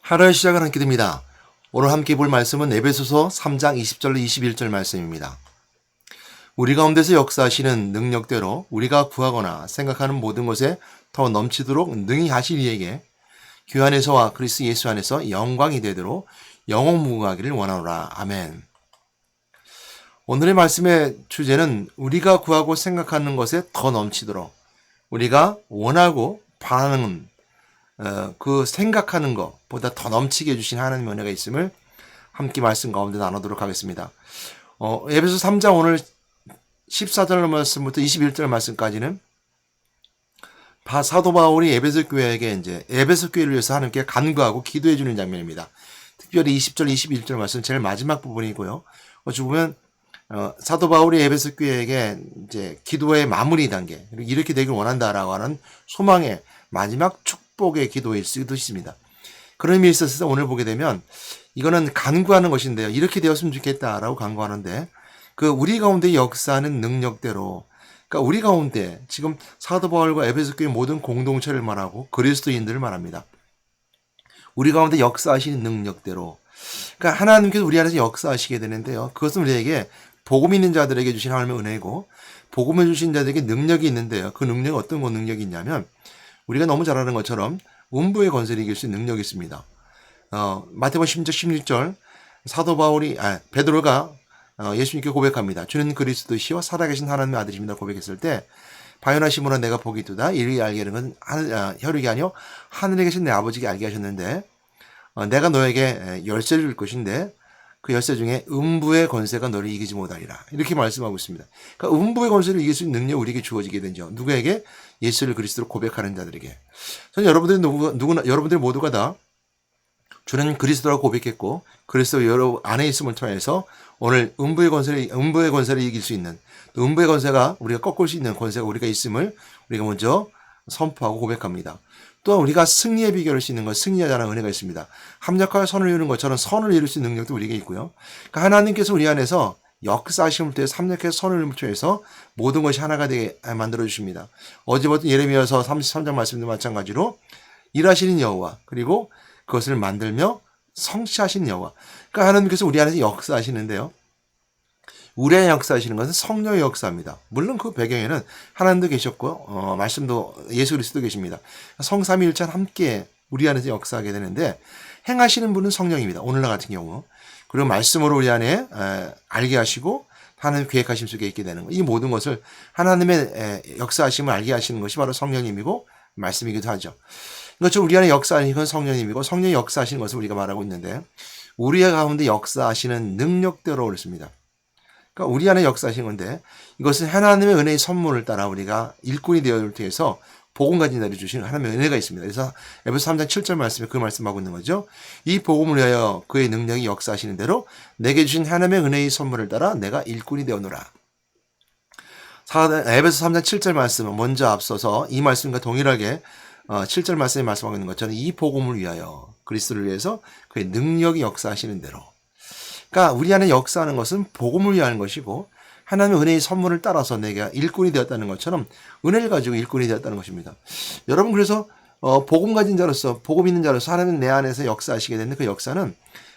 하루의 시작을 함께 됩니다. 오늘 함께 볼 말씀은 에베소서 3장 20절로 21절 말씀입니다. 우리 가운데서 역사하시는 능력대로 우리가 구하거나 생각하는 모든 것에 더 넘치도록 능히 하실 이에게 교 안에서와 그리스도 예수 안에서 영광이 되도록 영원무궁하기를 원하노라. 아멘. 오늘의 말씀의 주제는 우리가 구하고 생각하는 것에 더 넘치도록 우리가 원하고 바라는 그 생각하는 것보다 더 넘치게 해주신 하나님의 은혜가 있음을 함께 말씀 가운데 나누도록 하겠습니다. 에베소 3장 오늘 14절 말씀부터 21절 말씀까지는 사도 바울이 에베소 교회에게 이제 에베소 교회를 위해서 하나님께 간구하고 기도해 주는 장면입니다. 특별히 20절, 21절 말씀 제일 마지막 부분이고요. 어찌 보면 사도 바울이 에베소 교회에게 이제 기도의 마무리 단계, 이렇게 되길 원한다라고 하는 소망의 마지막 축복의 기도일 수도 있습니다. 그런 의미에 있어서 오늘 보게 되면 이거는 간구하는 것인데요. 이렇게 되었으면 좋겠다라고 간구하는데 그 우리 가운데 역사하는 능력대로 그러니까 우리 가운데 지금 사도 바울과 에베소 교회 모든 공동체를 말하고 그리스도인들을 말합니다. 우리 가운데 역사하시는 능력대로 그러니까 하나님께서 우리 안에서 역사하시게 되는데요. 그것은 우리에게 복음 있는 자들에게 주신 하나님의 은혜이고 복음을 주신 자들에게 능력이 있는데요. 그 능력이 어떤 능력이 있냐면 우리가 너무 잘 아는 것처럼 음부의 권세를 이길 수 있는 능력이 있습니다. 마태복음 10장 16절 사도 바울이 베드로가 예수님께 고백합니다. 주는 그리스도시요 살아계신 하나님의 아들입니다. 고백했을 때 바요나 시몬아 내가 복이 있도다 이를 알게 하는 건 혈육이 아니요 하늘에 계신 내 아버지께 알게 하셨는데 내가 너에게 열쇠를 줄 것인데 그 열쇠 중에 음부의 권세가 너를 이기지 못하리라. 이렇게 말씀하고 있습니다. 그러니까 음부의 권세를 이길 수 있는 능력이 우리에게 주어지게 되죠. 누구에게? 예수를 그리스도로 고백하는 자들에게. 저는 여러분들 모두가 다 주는 그리스도라고 고백했고 그리스도 여러분 안에 있음을 통해서 오늘 음부의 권세를 이길 수 있는 또 음부의 권세가 우리가 꺾을 수 있는 권세가 우리가 있음을 우리가 먼저 선포하고 고백합니다. 또 우리가 승리의 비결을 수 있는 것, 승리하자는 은혜가 있습니다. 합력하여 선을 이루는 것처럼 선을 이룰 수 있는 능력도 우리에게 있고요. 그러니까 하나님께서 우리 안에서 역사하심을 통해 합력해서 선을 통해서 모든 것이 하나가 되게 만들어 주십니다. 어제 봤던 예레미야서 33장 말씀도 마찬가지로 일하시는 여호와 그리고 그것을 만들며 성취하시는 여호와. 그러니까 하나님께서 우리 안에서 역사하시는데요. 우리 안에 역사하시는 것은 성령의 역사입니다. 물론 그 배경에는 하나님도 계셨고 말씀도 예수 그리스도 계십니다. 성삼위일체 함께 우리 안에서 역사하게 되는데 행하시는 분은 성령입니다. 오늘날 같은 경우. 그리고 말씀으로 우리 안에 알게 하시고 하나님 계획하심 속에 있게 되는 것. 이 모든 것을 하나님의 역사하심을 알게 하시는 것이 바로 성령님이고 말씀이기도 하죠. 이것처럼 우리 안에 역사하시는 건 성령님이고 성령이 역사하시는 것을 우리가 말하고 있는데 우리 가운데 역사하시는 능력대로 그렇습니다. 그러니까 우리 안에 역사하신 건데 이것은 하나님의 은혜의 선물을 따라 우리가 일꾼이 되어를 통해서 복음 가진 자를 주시는 하나님의 은혜가 있습니다. 그래서 에베소 3장 7절 말씀에 그 말씀하고 있는 거죠. 이 복음을 위하여 그의 능력이 역사하시는 대로 내게 주신 하나님의 은혜의 선물을 따라 내가 일꾼이 되어노라. 에베소 3장 7절 말씀은 먼저 앞서서 이 말씀과 동일하게 7절 말씀에 말씀하고 있는 것처럼 이 복음을 위하여 그리스도를 위해서 그의 능력이 역사하시는 대로 그러니까 우리 안에 역사하는 것은 복음을 위한 것이고 하나님의 은혜의 선물을 따라서 내가 일꾼이 되었다는 것처럼 은혜를 가지고 일꾼이 되었다는 것입니다. 여러분 그래서 복음 가진 자로서 복음 있는 자로서 하나님 내 안에서 역사하시게 되는 그 역사는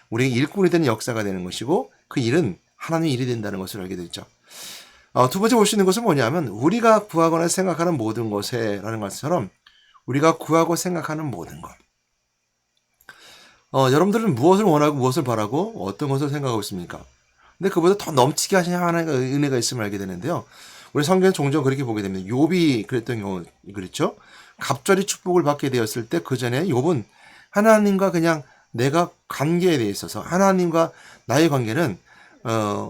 우리에게 일꾼이 되는 역사가 되는 것이고 그 일은 하나님의 일이 된다는 것을 알게 되죠. 두 번째 볼 수 있는 것은 뭐냐면 우리가 구하거나 생각하는 모든 것에 라는 것처럼 우리가 구하고 생각하는 모든 것 여러분들은 무엇을 원하고 무엇을 바라고 어떤 것을 생각하고 있습니까? 근데 그보다 더 넘치게 하시는 하나님의 은혜가 있음을 알게 되는데요. 우리 성경에 종종 그렇게 보게 됩니다. 욥이 그랬던 경우 그렇죠. 갑절이 축복을 받게 되었을 때 그 전에 욥은 하나님과 그냥 내가 관계에 대해 있어서 하나님과 나의 관계는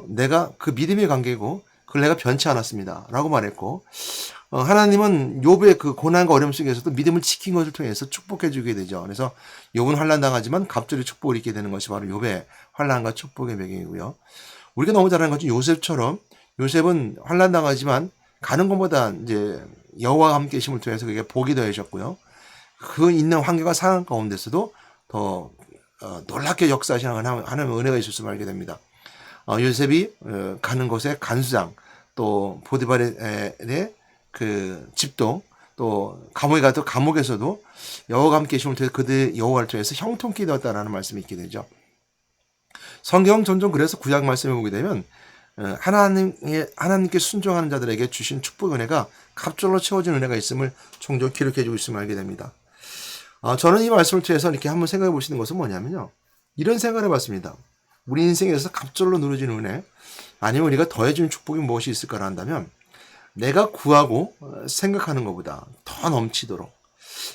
내가 그 믿음의 관계고 그걸 내가 변치 않았습니다. 라고 말했고 하나님은 욥의 그 고난과 어려움 속에서도 믿음을 지킨 것을 통해서 축복해 주게 되죠. 그래서 욥은 환난당하지만 갑절의 축복을 입게 되는 것이 바로 욥의 환난과 축복의 배경이고요. 우리가 너무 잘 아는 것은 요셉처럼 요셉은 환난당하지만 가는 것보다 이제 여호와와 함께 계심을 통해서 그게 복이 더해졌고요. 그 있는 환경과 상황 가운데서도 더 놀랍게 역사하시는 하나님의 은혜가 있었음을 알게 됩니다. 요셉이 가는 곳에 간수장 또 보디발의 그 집도 또 감옥에 가도 감옥에서도 여호와가 함께 계심을 통해서 그들 여호와를 통해서 형통케 되었다라는 말씀이 있게 되죠. 성경 점점 그래서 구약 말씀을 보게 되면 하나님께 순종하는 자들에게 주신 축복 은혜가 갑절로 채워진 은혜가 있음을 종종 기록해주고 있음을 알게 됩니다. 저는 이 말씀을 통해서 이렇게 한번 생각해 보시는 것은 뭐냐면요. 이런 생각을 해봤습니다. 우리 인생에서 갑절로 누려진 은혜, 아니면 우리가 더해주는 축복이 무엇이 있을까라 한다면 내가 구하고 생각하는 것보다 더 넘치도록,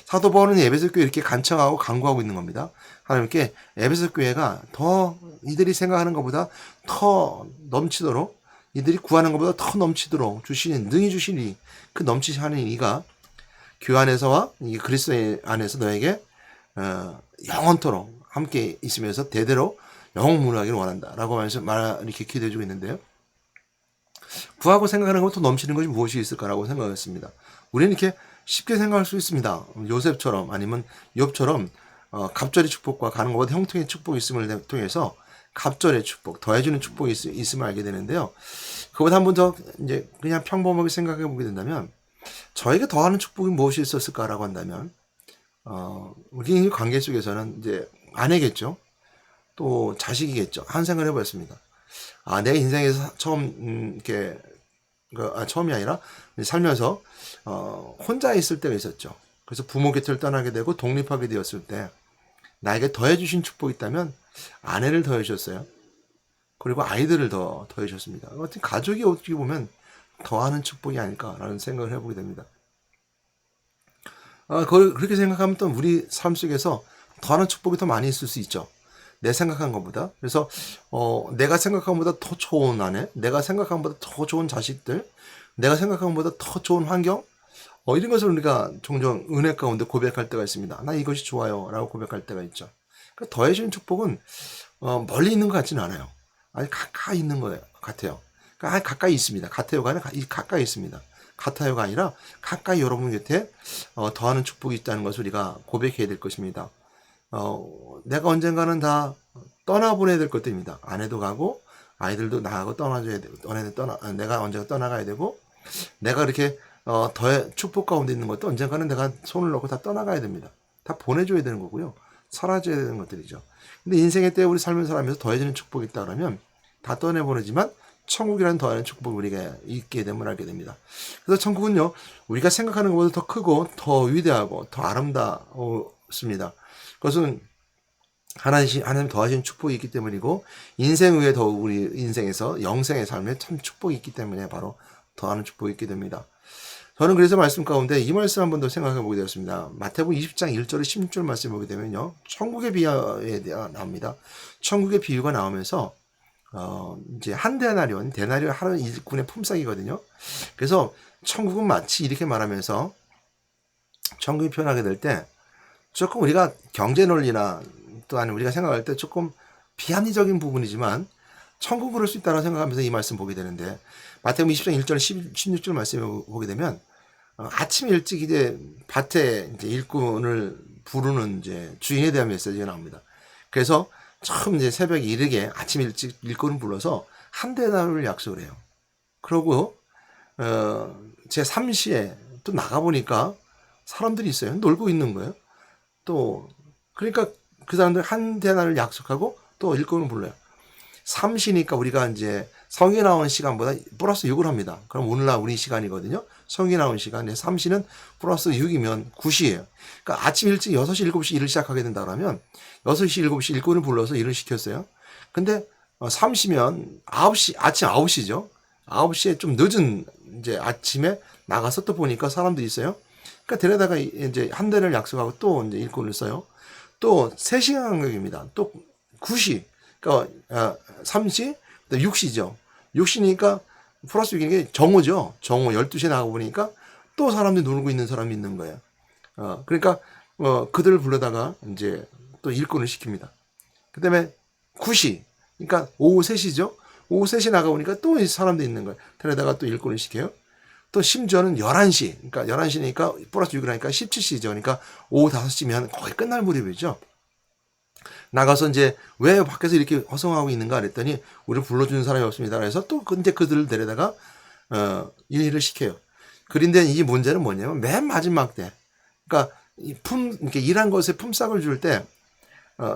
사도 바울은 에베소 교회 이렇게 간청하고 간구하고 있는 겁니다. 하나님께 에베소 교회가 더 이들이 생각하는 것보다 더 넘치도록, 이들이 구하는 것보다 더 넘치도록 주시는, 능히 주시니 그 넘치시 하는 이가 교회 안에서와 이 그리스도 안에서 너에게 영원토록 함께 있으면서 대대로 영원무하기를 원한다라고 이렇게 기도해주고 있는데요. 구하고 생각하는 것부터 넘치는 것이 무엇이 있을까라고 생각했습니다. 우리는 이렇게 쉽게 생각할 수 있습니다. 요셉처럼 아니면 욥처럼 갑절의 축복과 가는 것보다 형통의 축복이 있음을 통해서 갑절의 축복, 더해주는 축복이 있음을 알게 되는데요. 그보다 한 번 더 이제 그냥 평범하게 생각해 보게 된다면 저에게 더하는 축복이 무엇이 있었을까라고 한다면 우리 관계 속에서는 이제 아내겠죠. 또 자식이겠죠. 한 생각을 해보았습니다. 내 인생에서 처음 이렇게 처음이 아니라 살면서 혼자 있을 때가 있었죠. 그래서 부모 곁을 떠나게 되고 독립하게 되었을 때 나에게 더해주신 축복이 있다면 아내를 더해주셨어요. 그리고 아이들을 더해주셨습니다. 가족이 어떻게 보면 더하는 축복이 아닐까라는 생각을 해보게 됩니다. 그렇게 생각하면 또 우리 삶 속에서 더하는 축복이 더 많이 있을 수 있죠. 내 생각한 것보다. 그래서 내가 생각한 것보다 더 좋은 아내, 내가 생각한 것보다 더 좋은 자식들, 내가 생각한 것보다 더 좋은 환경, 이런 것을 우리가 종종 은혜 가운데 고백할 때가 있습니다. 나 이것이 좋아요 라고 고백할 때가 있죠. 그러니까 더해주는 축복은 멀리 있는 것 같지는 않아요. 아니 가까이 있는 것 같아요. 그러니까 가까이 있습니다. 같아요가 아니라 가까이 있습니다. 같아요가 아니라 가까이 여러분 곁에 더하는 축복이 있다는 것을 우리가 고백해야 될 것입니다. 내가 언젠가는 다 떠나보내야 될 것들입니다. 아내도 가고 아이들도 나가고 떠나줘야 되고 내가 언젠가 떠나가야 되고, 내가 이렇게 축복 가운데 있는 것도 언젠가는 내가 손을 놓고 다 떠나가야 됩니다. 다 보내줘야 되는 거고요. 사라져야 되는 것들이죠. 근데 인생의 때에 우리 삶을 살아가면서 더해지는 축복이 있다 그러면 다 떠내보내지만 천국이라는 더하는 축복을 우리가 있게 되면 알게 됩니다. 그래서 천국은요, 우리가 생각하는 것보다 더 크고 더 위대하고 더 아름답습니다. 그것은 하나님 더하신 축복이 있기 때문이고, 인생 후에 더욱 우리 인생에서 영생의 삶에 참 축복이 있기 때문에 바로 더하는 축복이 있게 됩니다. 저는 그래서 말씀 가운데 이 말씀 한 번 더 생각해 보게 되었습니다. 마태복음 20장 1절에 16절 말씀 보게 되면요, 천국의 비유에 나옵니다. 천국의 비유가 나오면서 이제 한 데나리온 하루 일꾼의 품삯이거든요. 그래서 천국은 마치 이렇게 말하면서 천국이 표현하게 될 때 조금 우리가 경제 논리나 또 아니면 우리가 생각할 때 조금 비합리적인 부분이지만 천국 그럴 수 있다고 생각하면서 이 말씀 보게 되는데, 마태복음 20장 1절 16절 말씀을 보게 되면 아침 일찍 이제 밭에 이제 일꾼을 부르는 이제 주인에 대한 메시지가 나옵니다. 그래서 처음 이제 새벽에 이르게 아침 일찍 일꾼을 불러서 한 데나리온을 약속을 해요. 그러고 제 3시에 또 나가 보니까 사람들이 있어요. 놀고 있는 거예요. 또 그러니까 그 사람들 한 데나리온을 약속하고 또 일꾼을 불러요. 3시니까 우리가 이제 성이 나오는 시간보다 플러스 6을 합니다. 그럼 오늘날 우리 시간이거든요. 성이 나오는 시간. 3시는 플러스 6이면 9시예요. 그러니까 아침 일찍 6시, 7시 일을 시작하게 된다 그러면 6시, 7시 일꾼을 불러서 일을 시켰어요. 근데 3시면 9시, 아침 9시죠. 9시에 좀 늦은 이제 아침에 나가서 또 보니까 사람들이 있어요. 그러니까 데려다가 이제 한 대를 약속하고 또 이제 일꾼을 써요. 또 3시간 간격입니다. 또 9시. 그러니까 3시, 6시죠. 6시니까 플러스 6이니까 정오죠. 정오 12시에 나가 보니까 또 사람들이 놀고 있는 사람이 있는 거예요. 그러니까 그들을 불러다가 이제 또 일꾼을 시킵니다. 그 다음에 9시, 그러니까 오후 3시죠. 오후 3시 나가 보니까 또 사람들이 있는 거예요. 데려다가 또 일꾼을 시켜요. 또 심지어는 11시, 그러니까 11시니까 플러스 6을 하니까 17시죠. 그러니까 오후 5시면 거의 끝날 무렵이죠. 나가서 이제 왜 밖에서 이렇게 허성하고 있는가 그랬더니 우리를 불러주는 사람이 없습니다. 그래서 또 근데 그들을 데려다가 일을 시켜요. 그런데 이 문제는 뭐냐면 맨 마지막 때, 그러니까 이렇게 일한 것에 품삯을 줄 때,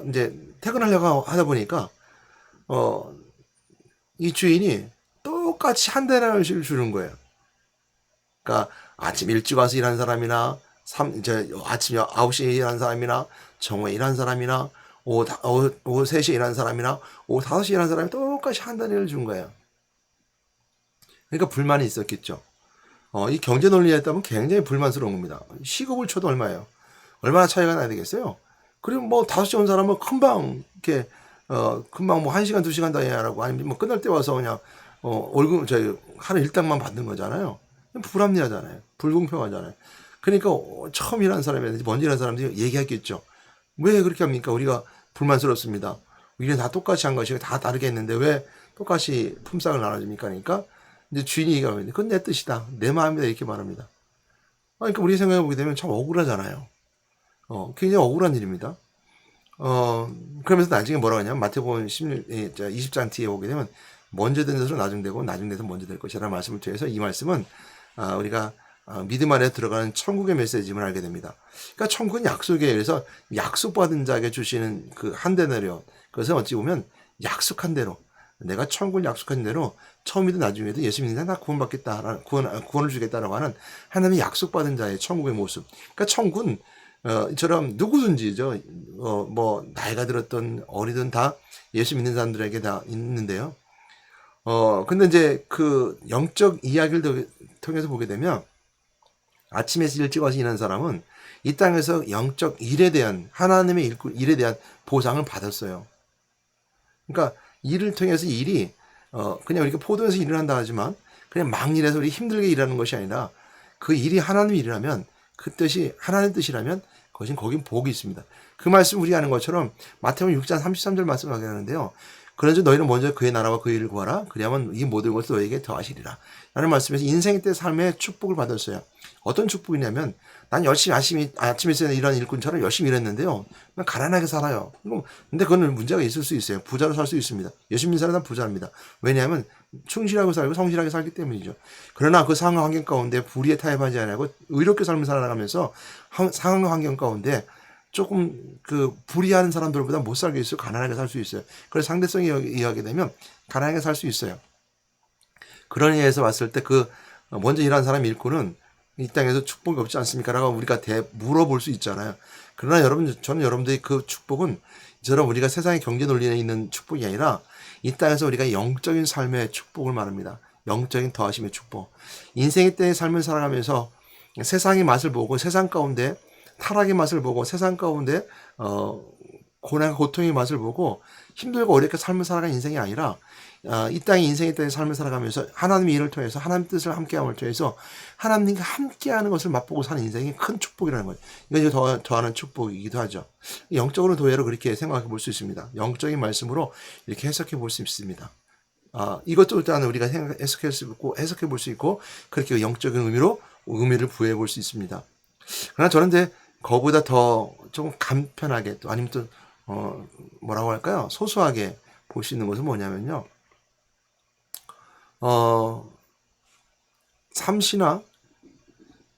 이제 퇴근하려고 하다 보니까, 이 주인이 똑같이 한 대나리를 주는 거예요. 그러니까 아침 일찍 와서 일하는 사람이나, 아침 9시에 일하는 사람이나, 정오에 일하는 사람이나, 오후 3시에 일하는 사람이나, 오후 5시에 일하는 사람이 똑같이 한 대나리를 준 거예요. 그러니까 불만이 있었겠죠. 이 경제 논리에 따르면 굉장히 불만스러운 겁니다. 시급을 쳐도 얼마예요? 얼마나 차이가 나야 되겠어요? 그리고 뭐 5시 온 사람은 금방 이렇게 금방 뭐 1시간 2시간 더 해야 하고 아니면 뭐 끝날 때 와서 그냥 월급 하루 일당만 받는 거잖아요. 불합리하잖아요. 불공평하잖아요. 그러니까 처음 일하는 사람이라든지 먼저 일하는 사람들이 얘기했겠죠. 왜 그렇게 합니까? 우리가 불만스럽습니다. 우리는 다 똑같이 한 것이고 다 다르게 했는데 왜 똑같이 품삯을 나눠줍니까? 그러니까 이제 주인이 얘기하면 그건 내 뜻이다. 내 마음이다. 이렇게 말합니다. 그러니까 우리 생각해 보게 되면 참 억울하잖아요. 굉장히 억울한 일입니다. 그러면서 나중에 뭐라고 하냐면 마태복음 20장 뒤에 보게 되면 먼저 된 것으로 나중되고 나중돼서 먼저 될 것이라는 말씀을 통해서 이 말씀은 우리가 믿음 안에 들어가는 천국의 메시지임을 알게 됩니다. 그러니까 천국은 약속이에요. 그래서 약속받은 자에게 주시는 그 한 대나리온, 그것은 어찌 보면 약속한 대로 내가 천국을 약속한 대로 처음이든 나중에도 예수 믿는 자는 다 구원받겠다, 구원을 주겠다라고 하는 하나님의 약속받은 자의 천국의 모습. 그러니까 천국은 이처럼 누구든지죠. 뭐 나이가 들었던 어리든 다 예수 믿는 사람들에게 다 있는데요. 근데 이제 그 영적 이야기를 통해서 보게 되면 아침에 일찍 와서 일하는 사람은 이 땅에서 영적 일에 대한 하나님의 일에 대한 보상을 받았어요. 그러니까 일을 통해서 일이 그냥 우리가 포도에서 일을 한다 하지만 그냥 막 일해서 우리 힘들게 일하는 것이 아니라 그 일이 하나님의 일이라면 그 뜻이 하나님의 뜻이라면 그것은 거긴 복이 있습니다. 그 말씀 우리가 아는 것처럼 마태복음 6장 33절 말씀하게 하는데요. 그런즉 너희는 먼저 그의 나라와 그 일을 구하라. 그리하면 이 모든 것을 너희에게 더하시리라. 라는 말씀에서 인생의 때 삶의 축복을 받았어요. 어떤 축복이냐면 난 열심히 아침에 일하는 일꾼처럼 열심히 일했는데요. 난 가난하게 살아요. 근데 그거는 문제가 있을 수 있어요. 부자로 살 수 있습니다. 예수 믿는 사람은 부자입니다. 왜냐하면 충실하고 살고 성실하게 살기 때문이죠. 그러나 그 상황 환경 가운데 불의에 타협하지 않고 의롭게 삶을 살아가면서 상황 환경 가운데 조금 그 불의하는 사람들보다 못 살게 있어요. 가난하게 살 수 있어요. 그래서 상대성이 이해하게 되면 가난하게 살 수 있어요. 그런 의미에서 봤을 때 그 먼저 일하는 사람 일꾼은 이 땅에서 축복이 없지 않습니까? 라고 우리가 물어볼 수 있잖아요. 그러나 저는 여러분들의 그 축복은 저런 우리가 세상의 경제 논리에 있는 축복이 아니라 이 땅에서 우리가 영적인 삶의 축복을 말합니다. 영적인 더하심의 축복. 인생의 때의 삶을 살아가면서 세상의 맛을 보고 세상 가운데 타락의 맛을 보고 세상 가운데 고난과 고통의 맛을 보고 힘들고 어렵게 삶을 살아가는 인생이 아니라 이 땅의 인생의 때의 삶을 살아가면서 하나님의 일을 통해서 하나님 뜻을 함께함을 통해서 하나님과 함께하는 것을 맛보고 사는 인생이 큰 축복이라는 거예요. 이것이 더하는 축복이기도 하죠. 영적으로 도예로 그렇게 생각해 볼 수 있습니다. 영적인 말씀으로 이렇게 해석해 볼 수 있습니다. 이것도 일단 우리가 해석해 볼 수 있고 그렇게 영적인 의미를 부여해 볼 수 있습니다. 그러나 저는 이제 그거보다 더 조금 간편하게 또 아니면 또 뭐라고 할까요? 소소하게 볼 수 있는 것은 뭐냐면요. 3시나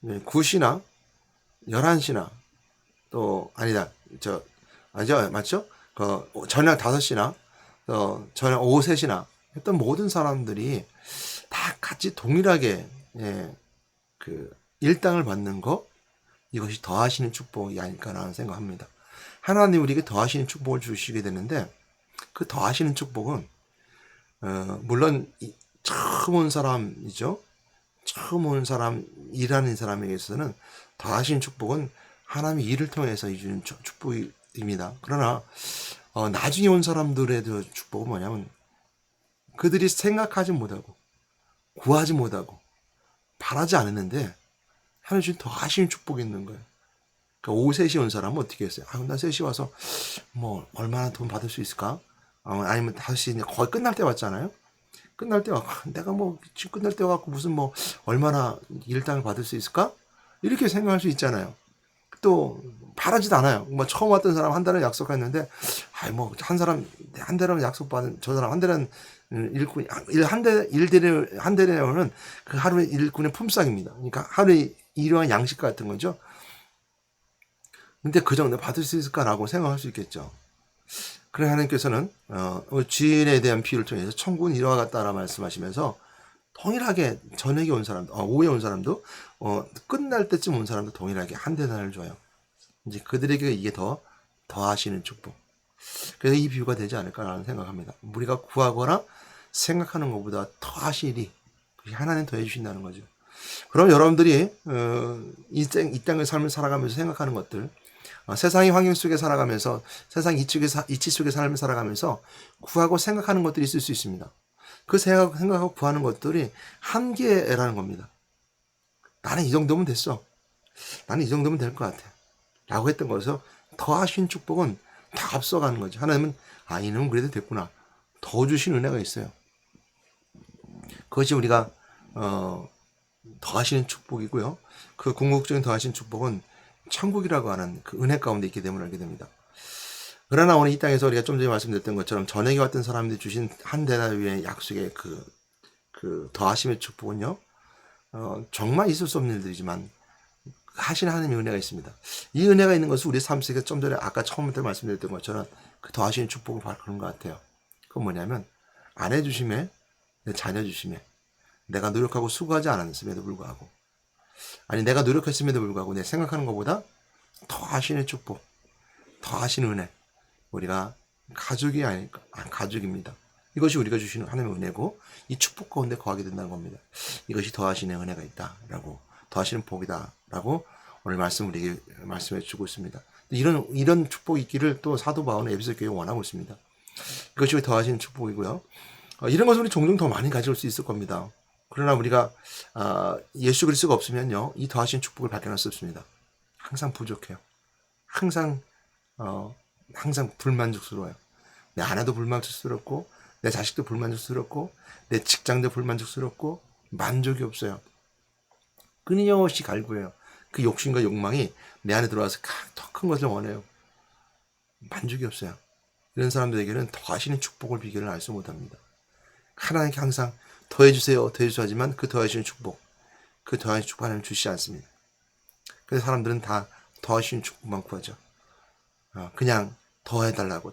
9시나 11시나 또 아니다. 맞죠? 저녁 5시나 저녁 오후 3시나 했던 모든 사람들이 다 같이 동일하게 그 일당을 받는 거 이것이 더하시는 축복이 아닐까라는 생각합니다. 하나님 우리에게 더하시는 축복을 주시게 되는데 그 더하시는 축복은 물론 처음 온 사람이죠. 처음 온 사람, 일하는 사람에게 있어서는 더하시는 축복은 하나님의 일을 통해서 주는 축복입니다. 그러나 나중에 온 사람들의 축복은 뭐냐면 그들이 생각하지 못하고 구하지 못하고 바라지 않았는데 하나님 주신 더하시는 축복이 있는 거예요. 그러니까 오후 3시에 온 사람은 어떻게 했어요? 난 3시에 와서 뭐 얼마나 돈 받을 수 있을까? 아니면 5시 거의 끝날 때 왔잖아요. 끝날 때 와서 내가 뭐 지금 끝날 때 와갖고 무슨 뭐 얼마나 일당을 받을 수 있을까? 이렇게 생각할 수 있잖아요. 또 바라지도 않아요. 뭐 처음 왔던 사람 한 달은 약속했는데 뭐 한 달은 약속받은 저 사람 한 달은 일꾼이 한 대내로는 그 하루의 일꾼의 품삯입니다. 그러니까 하루에 일용할 양식 같은 거죠. 근데 그 정도 받을 수 있을까라고 생각할 수 있겠죠. 그래 하나님께서는 주일에 대한 비유를 통해서 천국은 이와 같다라 말씀하시면서 동일하게 저녁에 온 사람도 오후에 온 사람도 끝날 때쯤 온 사람도 동일하게 한 대단을 줘요. 이제 그들에게 이게 더하시는 축복. 그래서 이 비유가 되지 않을까라는 생각합니다. 우리가 구하거나 생각하는 것보다 더하시리 하나님 더해 주신다는 거죠. 그럼 여러분들이 이 땅의 삶을 살아가면서 생각하는 것들, 세상의 환경 속에 살아가면서 세상 이치 속에 삶을 살아가면서 구하고 생각하는 것들이 있을 수 있습니다. 그 생각하고 구하는 것들이 한계라는 겁니다. 나는 이 정도면 됐어. 나는 이 정도면 될 것 같아. 라고 했던 것에서 더하신 축복은 다 앞서가는 거죠. 하나님은 이놈은 그래도 됐구나. 더 주신 은혜가 있어요. 그것이 우리가 더하시는 축복이고요. 그 궁극적인 더하신 축복은 천국이라고 하는 그 은혜 가운데 있게 됨을 알게 됩니다. 그러나 오늘 이 땅에서 우리가 좀 전에 말씀드렸던 것처럼 전에게 왔던 사람들이 주신 한 대나리의 약속의 그 더하심의 축복은요, 정말 있을 수 없는 일들이지만 하시는 하나님의 은혜가 있습니다. 이 은혜가 있는 것은 우리 삶 속에 좀 전에 아까 처음부터 말씀드렸던 것처럼 그 더하시는 축복을 바로 그런 것 같아요. 그건 뭐냐면 아내 주심에 내 자녀 주심에 내가 노력하고 수고하지 않았음에도 불구하고 내가 노력했음에도 불구하고 내 생각하는 것보다 더하시는 축복, 더하시는 은혜. 우리가 가족이 아닐까? 가족입니다. 이것이 우리가 주시는 하나님의 은혜고 이 축복 가운데 거하게 된다는 겁니다. 이것이 더하시는 은혜가 있다라고, 더하시는 복이다라고 오늘 우리에게 말씀해 주고 있습니다. 이런 축복이 있기를 또 사도 바울은 에베소 교회에 원하고 있습니다. 이것이 더하시는 축복이고요. 이런 것을 우리 종종 더 많이 가져올 수 있을 겁니다. 그러나 우리가 예수 그리스도가 없으면요, 이 더하시는 축복을 발견할 수 없습니다. 항상 부족해요. 항상 불만족스러워요. 내 아내도 불만족스럽고, 내 자식도 불만족스럽고, 내 직장도 불만족스럽고, 만족이 없어요. 끊임없이 갈구해요. 그 욕심과 욕망이 내 안에 들어와서 더 큰 것을 원해요. 만족이 없어요. 이런 사람들에게는 더하시는 축복을 비결을 알 수 못합니다. 하나님께 항상 더해주세요, 더해주세요 하지만 그 더하시는 축복, 그 더하시는 축복 하나님 주시지 않습니다. 그래서 사람들은 다 더하시는 축복만 구하죠. 그냥 더해달라고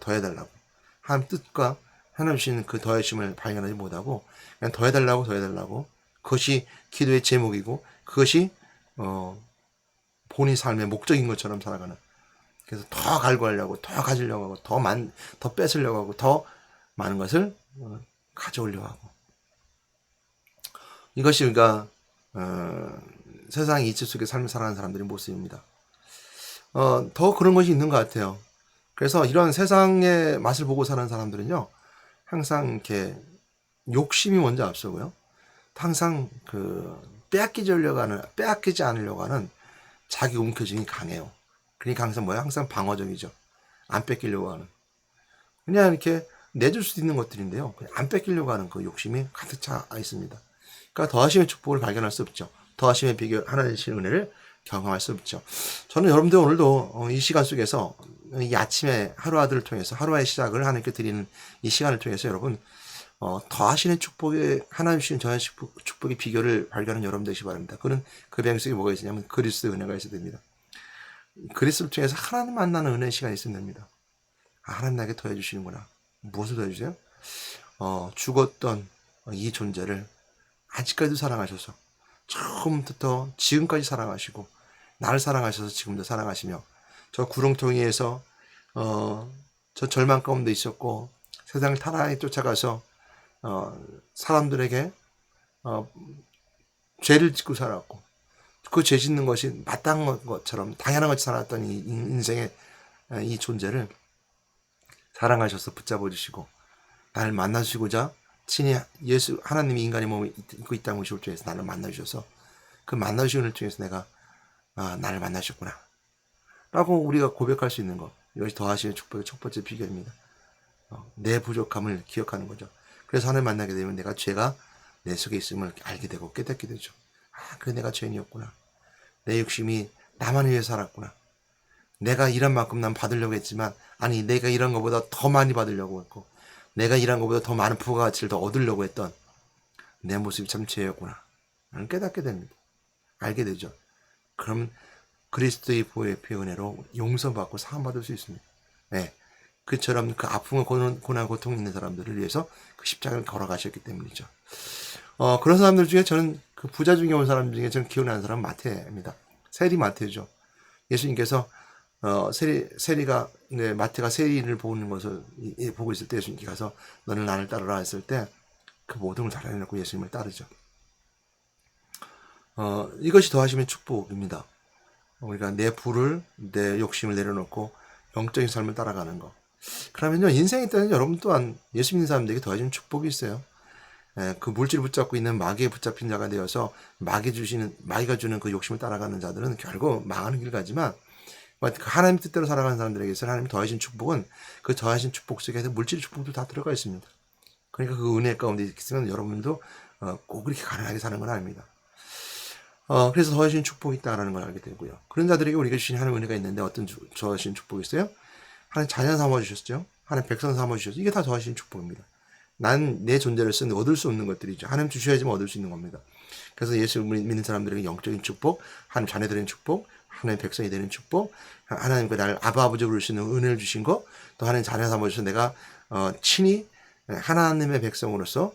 하나님 뜻과 하나님 주시는 그 더하심을 발견하지 못하고 그냥 더해달라고 그것이 기도의 제목이고 그것이 본인 삶의 목적인 것처럼 살아가는, 그래서 더 갈구하려고, 더 가지려고 하고, 더 뺏으려고 하고, 더 많은 것을 가져오려고 하고, 이것이 우리가 세상의 이치 속에 삶을 살아가는 사람들의 모습입니다. 더 그런 것이 있는 것 같아요. 그래서 이런 세상의 맛을 보고 사는 사람들은요, 항상 이렇게 욕심이 먼저 앞서고요, 항상 빼앗기지 않으려고 하는 자기 움켜짐이 강해요. 그러니까 항상 방어적이죠. 안 뺏기려고 하는. 그냥 이렇게 내줄 수도 있는 것들인데요, 그냥 안 뺏기려고 하는 그 욕심이 가득 차 있습니다. 그러니까 더하심의 축복을 발견할 수 없죠. 더하심의 비결, 하나님의 은혜를 경험할 수 없죠. 저는 여러분들 오늘도 이 시간 속에서 이 아침에 하루아들을 통해서 하루의 시작을 하나님께 드리는 이 시간을 통해서 여러분 더하시는 축복의 하나님 주시는 저의 축복의 비결을 발견하는 여러분 되시기 바랍니다. 그 배경 속에 뭐가 있으냐면 그리스도의 은혜가 있어야 됩니다. 그리스도를 통해서 하나님 만나는 은혜의 시간이 있으면 됩니다. 하나님 나에게 더해 주시는구나. 무엇을 더해 주세요? 죽었던 이 존재를 아직까지도 사랑하셔서 처음부터 지금까지 사랑하시고 나를 사랑하셔서 지금도 사랑하시며 저 구렁텅이에서 저 절망 가운데 있었고 세상을 타락하게 쫓아가서 사람들에게 죄를 짓고 살았고 그 죄 짓는 것이 마땅한 것처럼 당연한 것이 살았던 이 인생의 이 존재를 사랑하셔서 붙잡아 주시고 나를 만나주시고자 친히 예수 하나님이 인간의 몸을 입고 이 땅에 오실 통해서 나를 만나주셔서 그 만나주시는 통해서 내가 나를 만나셨구나 라고 우리가 고백할 수 있는 것, 이것이 더하시는 축복의 첫 번째 비결입니다. 내 부족함을 기억하는 거죠. 그래서 하나님 만나게 되면 내가 죄가 내 속에 있음을 알게 되고 깨닫게 되죠. 그래 내가 죄인이었구나. 내 욕심이 나만 위해 살았구나. 내가 이런 만큼 난 받으려고 했지만 내가 이런 것보다 더 많이 받으려고 했고 내가 일한 것보다 더 많은 부가가치를 더 얻으려고 했던 내 모습이 참 죄였구나. 나는 깨닫게 됩니다. 알게 되죠. 그럼 그리스도의 보혈의 피 은혜로 용서받고 사함받을 수 있습니다. 네. 그처럼 그 아픔과 고난, 고통 있는 사람들을 위해서 그 십자가를 걸어가셨기 때문이죠. 그런 사람들 중에 저는 그 부자 중에 온 사람 중에 저는 기억나는 사람은 마태입니다. 세리 마태죠. 예수님께서 세리가 네, 마태가 세리를 보는 것을 보고 있을 때 예수님께 가서 너는 나를 따르라 했을 때 그 모든 걸 다 내놓고 예수님을 따르죠. 이것이 더하시면 축복입니다. 우리가 내 부를 내 욕심을 내려놓고 영적인 삶을 따라가는 거. 그러면요 인생에 있다는 여러분 또한 예수 믿는 사람들에게 더하시는 축복이 있어요. 그 물질을 붙잡고 있는 마귀에 붙잡힌 자가 되어서 마귀가 주는 그 욕심을 따라가는 자들은 결국 망하는 길 가지만 하나님 뜻대로 살아가는 사람들에게서 하나님 더하신 축복은 그 더하신 축복 속에서 물질 축복도 다 들어가 있습니다. 그러니까 그 은혜 가운데 있으면 여러분도 꼭 그렇게 가난하게 사는 건 아닙니다. 그래서 더하신 축복이 있다라는 걸 알게 되고요. 그런 자들에게 우리가 주신 하나님 은혜가 있는데 어떤 더하신 축복이 있어요? 하나님 자녀 삼아주셨죠. 하나님 백성 삼아주셨죠. 이게 다 더하신 축복입니다. 난 내 존재를 쓴 얻을 수 없는 것들이죠. 하나님 주셔야지만 얻을 수 있는 겁니다. 그래서 예수 믿는 사람들에게 영적인 축복, 하나님 자녀들의 축복, 하나님 백성이 되는 축복, 하나님과 나를 아버지 부를 수 있는 은혜를 주신 거, 또 하나님 자녀 삼아주셔서 내가 친히 하나님의 백성으로서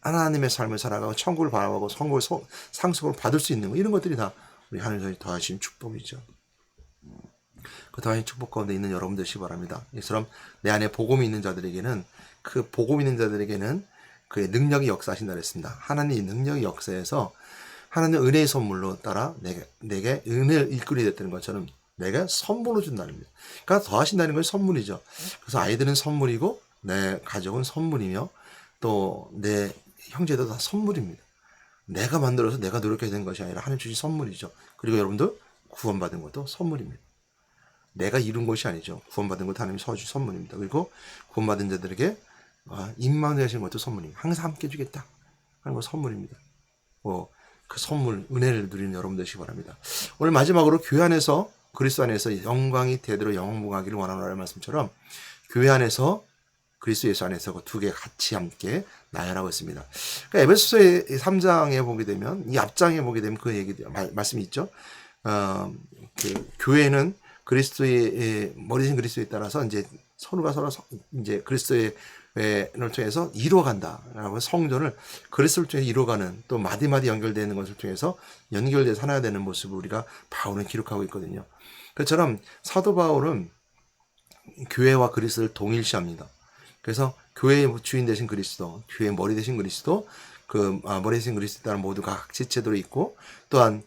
하나님의 삶을 살아가고 천국을 바라보고 상속을 받을 수 있는 거, 이런 것들이 다 우리 하나님이 더하신 축복이죠. 그 더하신 축복 가운데 있는 여러분들 되시기 바랍니다. 이처럼 내 안에 복음이 있는 자들에게는 그 복음 있는 자들에게는 그의 능력이 역사하신다 그랬습니다. 하나님의 능력이 역사해서 하나님의 은혜의 선물로 따라 내게 은혜를 일꾼이 됐다는 것처럼 내가 선물로 준다는 겁니다. 그러니까 더하신다는 건 선물이죠. 그래서 아이들은 선물이고 내 가족은 선물이며 또 내 형제도 다 선물입니다. 내가 만들어서 내가 노력해야 되는 것이 아니라 하나님 주신 선물이죠. 그리고 여러분도 구원받은 것도 선물입니다. 내가 이룬 것이 아니죠. 구원받은 것도 하나님이 서주신 선물입니다. 그리고 구원받은 자들에게 임마누엘 하시는 것도 선물입니다. 항상 함께 해주겠다 하는 건 선물입니다. 그 선물, 은혜를 누리는 여러분 되시기 바랍니다. 오늘 마지막으로 교회 안에서 그리스도 안에서 영광이 대대로 영무하기를 원하노라는 말씀처럼 교회 안에서 그리스도 예수 안에서 그 두 개 같이 함께 나열하고 있습니다. 그러니까 에베소서의 3장에 보게 되면 이 앞장에 보게 되면 그 얘기 말씀이 있죠. 그 교회는 그리스도의 머리신 그리스도에 따라서 이제 서로가 서로 이제 그리스도의 를 통해서 이루어간다라고 성전을 그리스도를 통해서 이루어가는 또 마디마디 연결되는 것을 통해서 연결돼서 하나 되는 모습을 우리가 바울은 기록하고 있거든요. 그처럼 사도 바울은 교회와 그리스도를 동일시합니다. 그래서 교회의 주인 되신 그리스도, 교회의 머리 되신 그리스도, 그 머리 되신 그리스도에 따른 모두가 각지체도로 있고 또한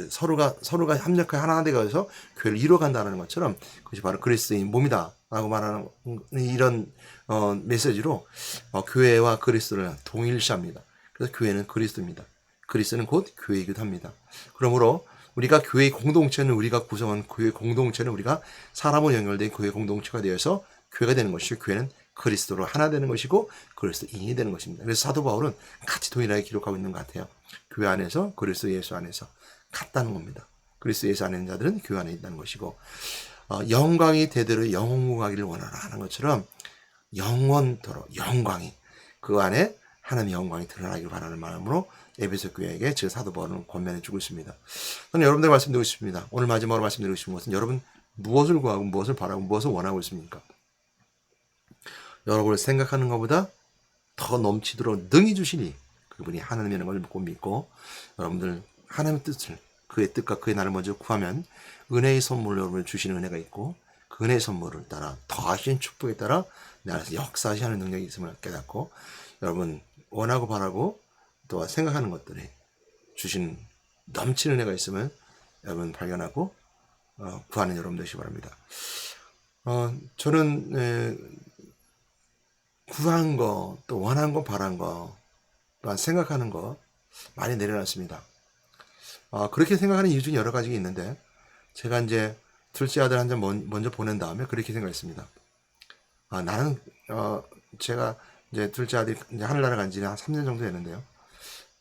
서로가 협력하여 하나 되어서 교회를 이루어간다는 것처럼 그것이 바로 그리스도의 몸이다라고 말하는 이런 메시지로 교회와 그리스도를 동일시합니다. 그래서 교회는 그리스도입니다. 그리스도는 곧 교회이기도 합니다. 그러므로 우리가 교회의 공동체는 우리가 구성한 교회 공동체는 우리가 사람으로 연결된 교회 공동체가 되어서 교회가 되는 것이고 교회는 그리스도로 하나 되는 것이고 그리스도인이 되는 것입니다. 그래서 사도 바울은 같이 동일하게 기록하고 있는 것 같아요. 교회 안에서 그리스도 예수 안에서 같다는 겁니다. 그리스도 예수 안에 있는 자들은 교회 안에 있다는 것이고 영광이 대대로 영원하기를 원하라 하는 것처럼 영원토록 영광이 그 안에 하나님의 영광이 드러나기를 바라는 마음으로 에베소 교회에게 제 사도 바울은 권면해 주고 있습니다. 저는 여러분들 말씀드리고 싶습니다. 오늘 마지막으로 말씀드리고 싶은 것은 여러분 무엇을 구하고 무엇을 바라고 무엇을 원하고 있습니까? 여러분을 생각하는 것보다 더 넘치도록 능히 주시니 그분이 하나님이라는 걸 믿고 여러분들 하나님의 뜻을 그의 뜻과 그의 나를 먼저 구하면 은혜의 선물로 여러분을 주시는 은혜가 있고 그 은혜의 선물을 따라 더하신 축복에 따라 내 안에서 역사하시는 능력이 있음을 깨닫고 여러분 원하고 바라고 또 생각하는 것들이 주신 넘치는 은혜가 있으면 여러분 발견하고 구하는 여러분 되시기 바랍니다. 저는 구한 거, 또 원한 거, 바란 거, 또한 생각하는 거 많이 내려놨습니다. 그렇게 생각하는 이유 중에 여러 가지가 있는데 제가 이제 둘째 아들 한 장 먼저 보낸 다음에 그렇게 생각했습니다. 나는 제가 이제 둘째 아들이 이제 하늘나라 간 지 한 3년 정도 됐는데요.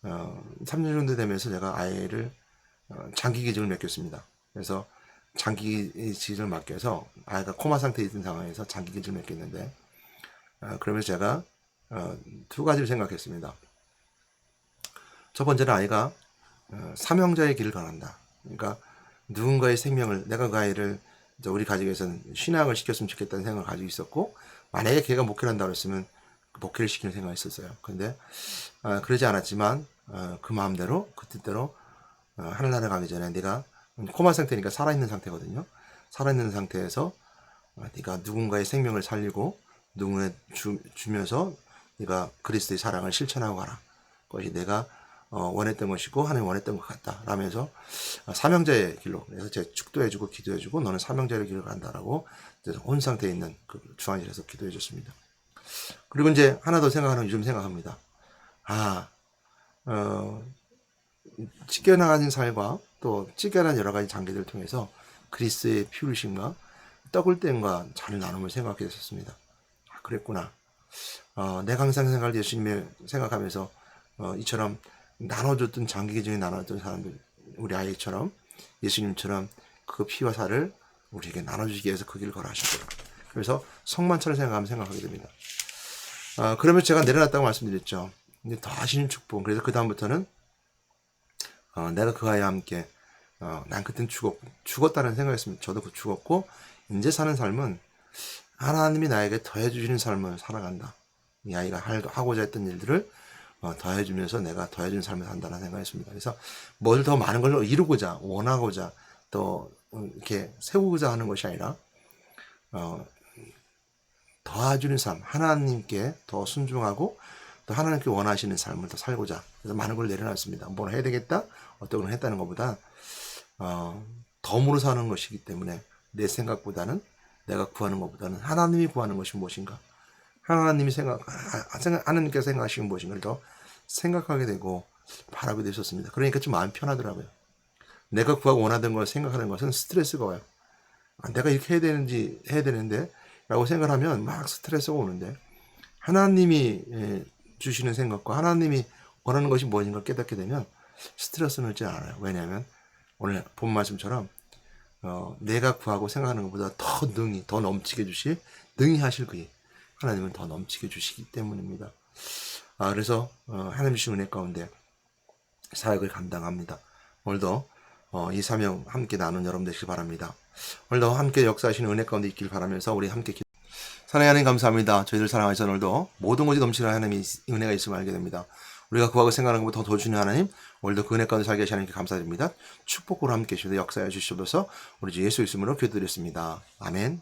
3년 정도 되면서 제가 아이를 장기 기증을 맺겼습니다. 그래서 장기 기증을 맡겨서 아이가 코마 상태에 있는 상황에서 장기 기증을 맡겼는데 그러면서 제가 두 가지를 생각했습니다. 첫 번째는 아이가 사명자의 길을 걸어간다. 그러니까 누군가의 생명을 내가 그 아이를 이제 우리 가족에서는 신앙을 시켰으면 좋겠다는 생각을 가지고 있었고 만약에 걔가 목회를 한다고 했으면 목회를 시키는 생각이 있었어요. 그런데 그러지 않았지만 그 마음대로 그 뜻대로 하늘나라 가기 전에 네가 코마 상태니까 살아있는 상태거든요. 살아있는 상태에서 네가 누군가의 생명을 살리고 누군가에 주면서 네가 그리스도의 사랑을 실천하고 가라. 그것이 내가 원했던 것이고 하나님 원했던 것 같다. 라면서 사명자의 길로 그래서 제 축도해주고 기도해주고 너는 사명자의 길을 간다라고 온 상태에 있는 그 주안실에서 기도해줬습니다. 그리고 이제 하나 더 생각하는 요즘 생각합니다. 찢겨나가는 살과 또 찢겨난 여러 가지 장기들을 통해서 그리스의 피 흘리심과 떡을 땜과 잔을 나눔을 생각하게 됐었습니다. 그랬구나. 내가 항상 생각할 예수님을 생각하면서 이처럼 나눠줬던 장기 중에 나눠줬던 사람들 우리 아이처럼 예수님처럼 그 피와 살을 우리에게 나눠주시기 위해서 그 길을 걸어하셨구나. 그래서 성만찬을 생각하면 생각하게 됩니다. 그러면 제가 내려놨다고 말씀드렸죠. 이제 더 하시는 축복. 그래서 그 다음부터는 내가 그 아이와 함께 난 그땐 죽었다는 생각했습니다. 저도 죽었고 이제 사는 삶은 하나님이 나에게 더해주시는 삶을 살아간다. 이 아이가 하고자 했던 일들을 더해주면서 내가 더해주는 삶을 산다는 생각했습니다. 그래서 뭘 더 많은 걸 이루고자 원하고자 또 이렇게 세우고자 하는 것이 아니라 도와주는 삶, 하나님께 더 순종하고 또 하나님께 원하시는 삶을 더 살고자 그래서 많은 걸 내려놨습니다. 뭘 해야 되겠다, 어떤 걸 했다는 것보다 덤으로 사는 것이기 때문에 내 생각보다는 내가 구하는 것보다는 하나님이 구하는 것이 무엇인가, 하나님이 하나님께서 생각하시는 무엇인가를 더 생각하게 되고 바라게 되셨습니다. 그러니까 좀 마음이 편하더라고요. 내가 구하고 원하던 걸 생각하는 것은 스트레스가 와요. 내가 이렇게 해야 되는데 라고 생각하면 막 스트레스가 오는데 하나님이 주시는 생각과 하나님이 원하는 것이 무엇인가 깨닫게 되면 스트레스는 오지 않아요. 왜냐하면 오늘 본 말씀처럼 내가 구하고 생각하는 것보다 더 더 넘치게 능히 하실 그이 하나님은 더 넘치게 주시기 때문입니다. 그래서 하나님 주신 은혜 가운데 사역을 감당합니다. 오늘도 이 사명 함께 나눈 여러분 되시길 바랍니다. 오늘도 함께 역사하시는 은혜 가운데 있길 바라면서 우리 함께 사랑하는 하나님 감사합니다. 저희들 사랑하셔서 오늘도 모든 것이 넘치는 하나님의 은혜가 있음을 알게 됩니다. 우리가 구하고 생각하는 것보다 더 주시는 하나님, 오늘도 그 은혜 가운데 살게 하시는 하나님께 감사드립니다. 축복으로 함께 해주셔서 역사해 주시옵소서. 우리 주 예수 이름으로 기도드렸습니다. 아멘.